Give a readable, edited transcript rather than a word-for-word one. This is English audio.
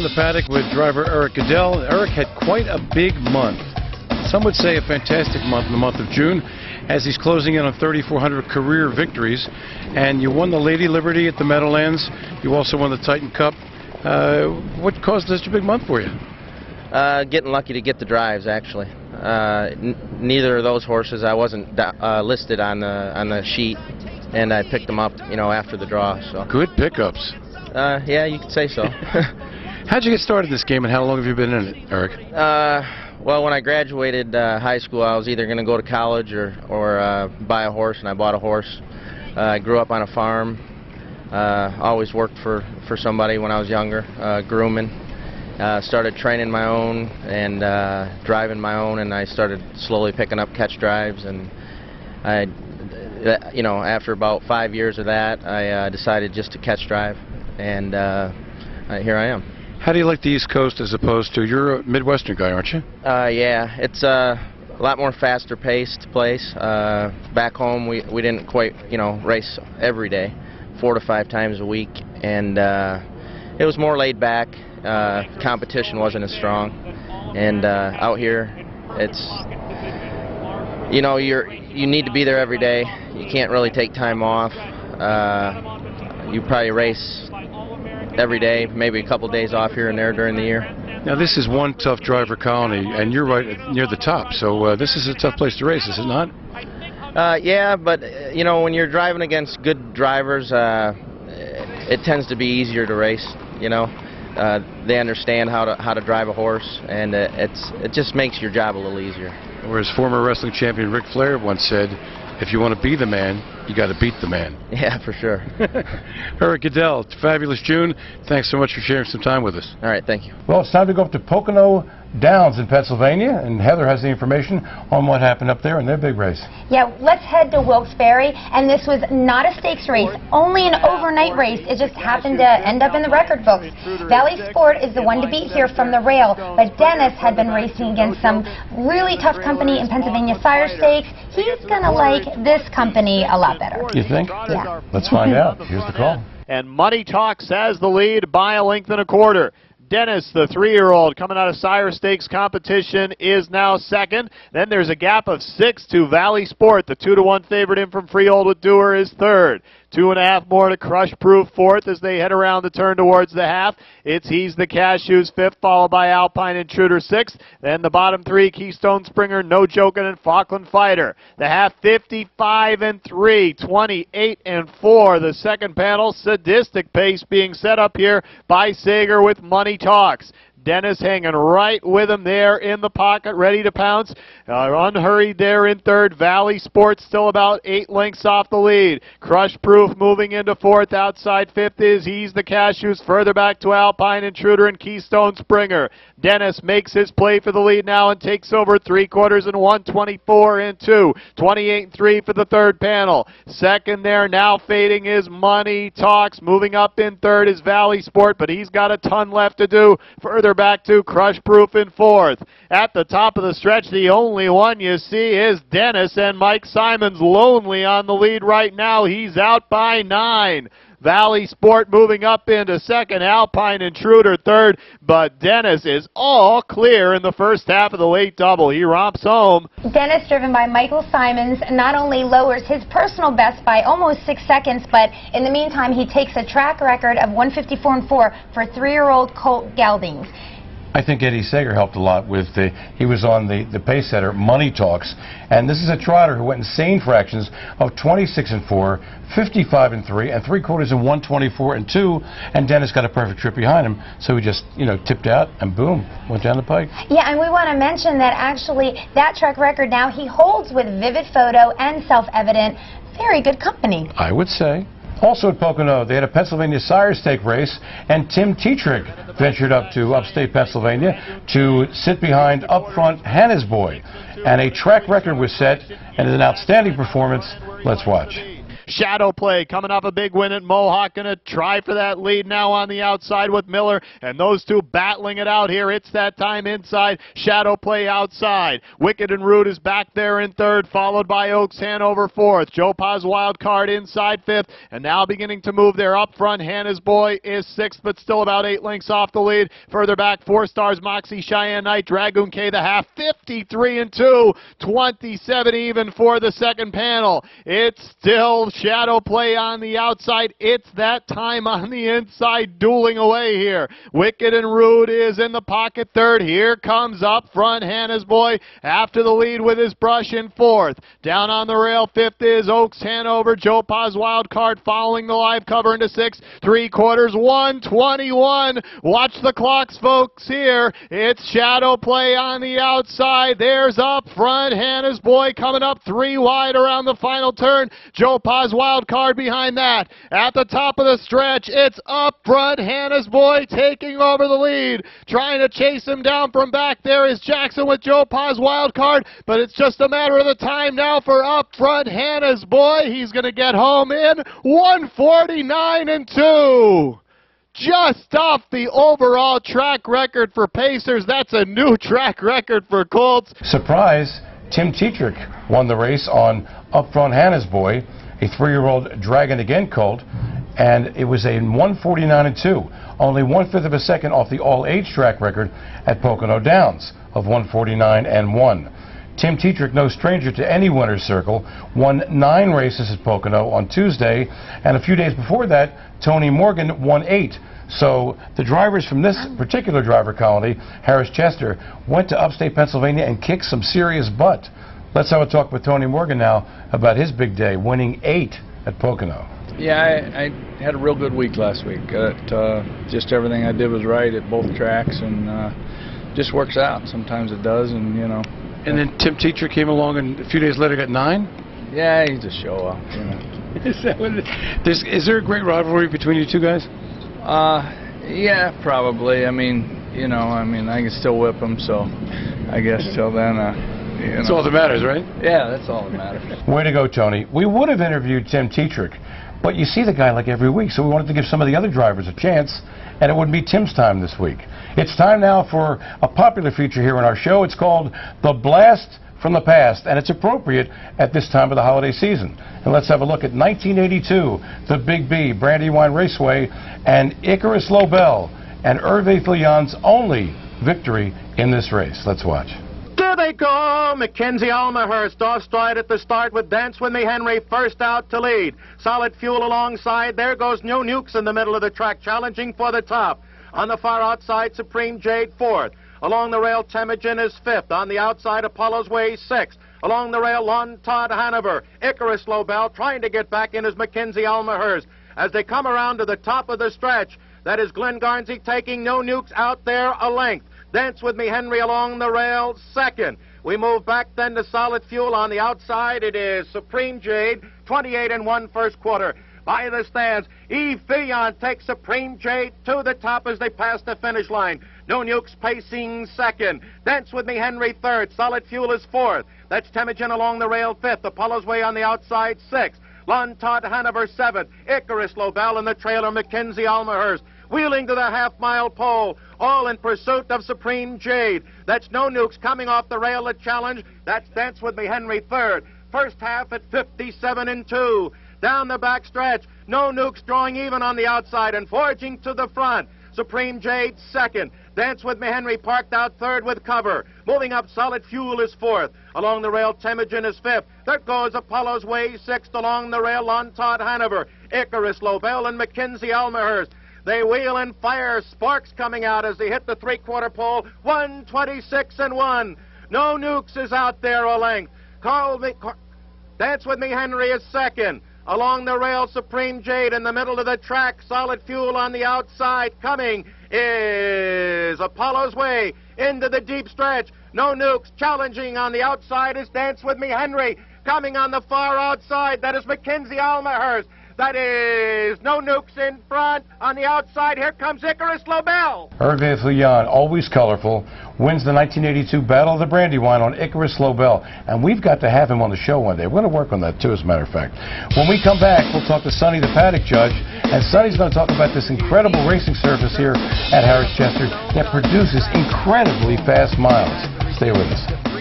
the paddock with driver Eric Goodell. Eric had quite a big month. Some would say a fantastic month in the month of June, as he's closing in on 3,400 career victories. And you won the Lady Liberty at the Meadowlands. You also won the Titan Cup. What caused such a big month for you? Getting lucky to get the drives, actually. Neither of those horses, I wasn't listed on the sheet, and I picked them up, after the draw. So good pickups. Yeah, you could say so. How'd you get started in this game, and how long have you been in it, Eric? Well, when I graduated high school, I was either going to go to college or buy a horse, and I bought a horse. I grew up on a farm. Always worked for somebody when I was younger, grooming. Started training my own and driving my own, and I started slowly picking up catch drives. And after about 5 years of that, I decided just to catch drive, and here I am. How do you like the East Coast as opposed to, you're a Midwestern guy, aren't you? Yeah, it's a lot more faster paced place. Back home we didn't quite, race every day, 4 to 5 times a week, and it was more laid back. Competition wasn't as strong, and out here it's, you need to be there every day. You can't really take time off. You probably race every day, maybe a couple days off here and there during the year. Now this is one tough driver colony, and you're right near the top, so this is a tough place to race, is it not? Yeah, but when you're driving against good drivers, it tends to be easier to race. They understand how to drive a horse, and it just makes your job a little easier. Whereas former wrestling champion Ric Flair once said, if you want to be the man, you got to beat the man. Yeah, for sure. Eric Goodell, fabulous June. Thanks so much for sharing some time with us. All right, thank you. Well, it's time to go up to Pocono Downs in Pennsylvania, and Heather has the information on what happened up there in their big race. Yeah, let's head to Wilkes-Barre, and this was not a stakes race, only an overnight race. It just happened to end up in the record books. Valley Sport is the one to beat here from the rail, but Dennis had been racing against some really tough company in Pennsylvania Sire Stakes. He's going to like this company a lot better. You think? Yeah. Let's find out. Here's the call. And Money Talks has the lead by 1.25 lengths. Dennis, the 3-year-old, coming out of Sire Stakes competition, is now second. Then there's a gap of 6 to Valley Sport. The 2-to-1 favorite in from Freehold with Dewar is third. 2.5 more to Crush Proof fourth as they head around the turn towards the half. It's He's the Cashews fifth, followed by Alpine Intruder sixth. Then the bottom 3, Keystone Springer, No Jokin', and Falkland Fighter. The half 55-3, 28-4. The second panel, sadistic pace being set up here by Sager with Money Talks. Dennis hanging right with him there in the pocket, ready to pounce. Unhurried there in third. Valley Sports still about 8 lengths off the lead. Crush Proof moving into fourth. Outside fifth is He's the Cashews. Further back to Alpine Intruder and Keystone Springer. Dennis makes his play for the lead now and takes over 3/4 and 124-2. 28-3 for the third panel. Second there, now fading, is Money Talks. Moving up in third is Valley Sport, but he's got a ton left to do. Further back to Crush Proof in fourth. At the top of the stretch, the only one you see is Dennis, and Mike Simon's lonely on the lead right now. He's out by 9. Valley Sport moving up into second, Alpine Intruder third, but Dennis is all clear in the first half of the late double. He romps home. Dennis, driven by Michael Simons, not only lowers his personal best by almost 6 seconds, but in the meantime, he takes a track record of 154-4 for 3-year-old colt geldings. I think Eddie Sager helped a lot with he was on the pace setter, Money Talks, and this is a trotter who went insane fractions of 26-4, 55-3, and 3/4 and 124-2, and Dennis got a perfect trip behind him, so he just, tipped out and boom, went down the pike. Yeah, and we want to mention that actually that track record now he holds with Vivid Photo and Self-Evident. Very good company, I would say. Also at Pocono, they had a Pennsylvania Sire Stake race, and Tim Tetrick ventured up to upstate Pennsylvania to sit behind up front Hannah's Boy. And a track record was set, and an outstanding performance. Let's watch. Shadow Play coming off a big win at Mohawk, going to try for that lead now on the outside with Miller, and those two battling it out here. It's that time inside. Shadow Play outside. Wicked and Rude is back there in third, followed by Oaks Hanover fourth. Joe Pa's Wild Card inside fifth, and now beginning to move there up front. Hannah's Boy is sixth, but still about 8 lengths off the lead. Further back, 4 Stars, Moxie, Cheyenne Knight, Dragoon K the half, 53-2, 27 even for the second panel. It's still Shadow Play on the outside. It's that time on the inside, dueling away here. Wicked and Rude is in the pocket third. Here comes up front Hannah's Boy after the lead with his brush in fourth. Down on the rail, fifth is Oaks Hanover. Joe Pa's Wild Card following the live cover into sixth. 3/4, 121. Watch the clocks, folks, here. It's Shadow Play on the outside. There's up front Hannah's Boy coming up 3 wide around the final turn. Joe Pa's Wild Card behind that. At the top of the stretch, it's up front Hannah's Boy taking over the lead. Trying to chase him down from back there is Jackson with Joe Pa's Wild Card, but it's just a matter of the time now for up front Hannah's Boy. He's going to get home in 149-2. Just off the overall track record for Pacers. That's a new track record for Colts. Surprise, Tim Tetrick won the race on up front Hannah's Boy, a 3-year-old Dragon Again colt, and it was a 149-2, only 1/5 of a second off the all-age track record at Pocono Downs of 149-1. Tim Tetrick, no stranger to any winner's circle, won 9 races at Pocono on Tuesday, and a few days before that, Tony Morgan won 8. So the drivers from this particular driver colony, Harris Chester, went to upstate Pennsylvania and kicked some serious butt. Let's have a talk with Tony Morgan now about his big day, winning 8 at Pocono. Yeah, I had a real good week last week. Just everything I did was right at both tracks, and just works out. Sometimes it does, and you know. And then Tim Tetrick came along, and a few days later got 9? Yeah, he's a show-off, you know. Is that what it is? Is there a great rivalry between you two guys? Yeah, probably. I mean, you know, I can still whip him, so I guess till then, you know. That's all that matters, right? Yeah, that's all that matters. Way to go, Tony. We would have interviewed Tim Tetrick, but you see the guy like every week, so we wanted to give some of the other drivers a chance, and it wouldn't be Tim's time this week. It's time now for a popular feature here in our show. It's called The Blast from the Past, and it's appropriate at this time of the holiday season. And let's have a look at 1982, the Big B, Brandywine Raceway, and Icarus Lobell, and Herve Filion's only victory in this race. Let's watch. There they go, Mackenzie Almahurst off stride at the start with Dance With Me Henry first out to lead. Solid Fuel alongside. There goes No Nukes in the middle of the track, challenging for the top. On the far outside, Supreme Jade fourth. Along the rail, Temujin is fifth. On the outside, Apollo's Way sixth. Along the rail, Lon Todd Hanover. Icarus Lobell trying to get back in as Mackenzie Almahurst. As they come around to the top of the stretch, that is Glenn Garnsey taking No Nukes out there a length. Dance With Me Henry along the rail second. We move back then to Solid Fuel on the outside. It is Supreme Jade, 28-1 first quarter. By the stands, Herve Filion takes Supreme Jade to the top as they pass the finish line. No Nukes pacing second. Dance With Me Henry third. Solid Fuel is fourth. That's Temujin along the rail fifth. Apollo's Way on the outside sixth. Lon Todd Hanover seventh. Icarus Lobell in the trailer. Mackenzie Almahurst wheeling to the half-mile pole, all in pursuit of Supreme Jade. That's No Nukes coming off the rail at challenge. That's Dance With Me Henry third. First half at 57-2. Down the back stretch, No Nukes drawing even on the outside and forging to the front. Supreme Jade second. Dance With Me Henry parked out third with cover. Moving up, Solid Fuel is fourth. Along the rail, Temujin is fifth. There goes Apollo's Way sixth. Along the rail, Lon Todd Hanover, Icarus Lobell, and Mackenzie Almahurst. They wheel and fire, sparks coming out as they hit the three-quarter pole. 126-1. No Nukes is out there a length. Dance With Me Henry is second. Along the rail, Supreme Jade in the middle of the track. Solid Fuel on the outside. Coming is Apollo's Way into the deep stretch. No Nukes challenging on the outside is Dance With Me Henry. Coming on the far outside, that is Mackenzie Almahurst. That is no nukes in front. On the outside, here comes Icarus Lobell. Herve Filion, always colorful, wins the 1982 Battle of the Brandywine on Icarus Lobell. And we've got to have him on the show one day. We're going to work on that, too, as a matter of fact. When we come back, we'll talk to Sonny The Paddock Judge. And Sonny's going to talk about this incredible racing surface here at Harrah's Chester that produces incredibly fast miles. Stay with us.